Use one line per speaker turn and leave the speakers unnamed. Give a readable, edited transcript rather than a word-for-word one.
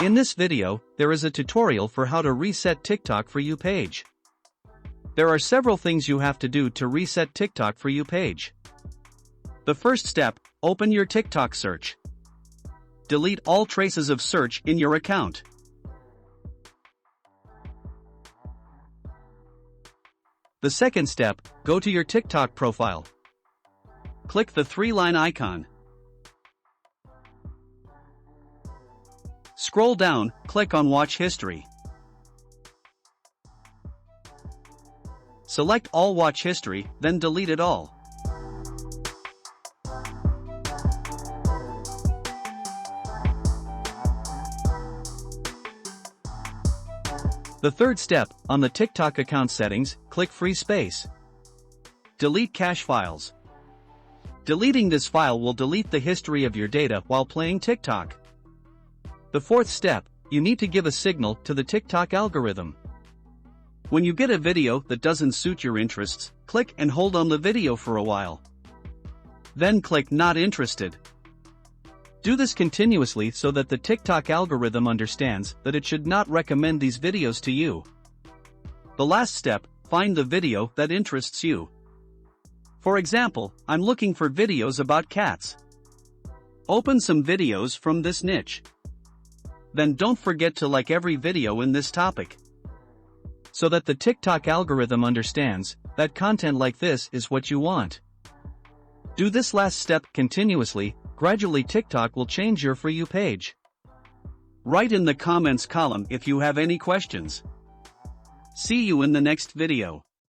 In this video, there is a tutorial for how to reset TikTok For You page. There are several things you have to do to reset TikTok For You page. The first step, open your TikTok search. Delete all traces of search in your account. The second step, go to your TikTok profile. Click the three-line icon. Scroll down, click on Watch History. Select all watch history, then delete it all. The third step, on the TikTok account settings, click Free Space. Delete cache files. Deleting this file will delete the history of your data while playing TikTok. The fourth step, you need to give a signal to the TikTok algorithm. When you get a video that doesn't suit your interests, click and hold on the video for a while. Then click Not Interested. Do this continuously so that the TikTok algorithm understands that it should not recommend these videos to you. The last step, find the video that interests you. For example, I'm looking for videos about cats. Open some videos from this niche. Then don't forget to like every video in this topic, so that the TikTok algorithm understands that content like this is what you want. Do this last step continuously, gradually TikTok will change your For You page. Write in the comments column if you have any questions. See you in the next video.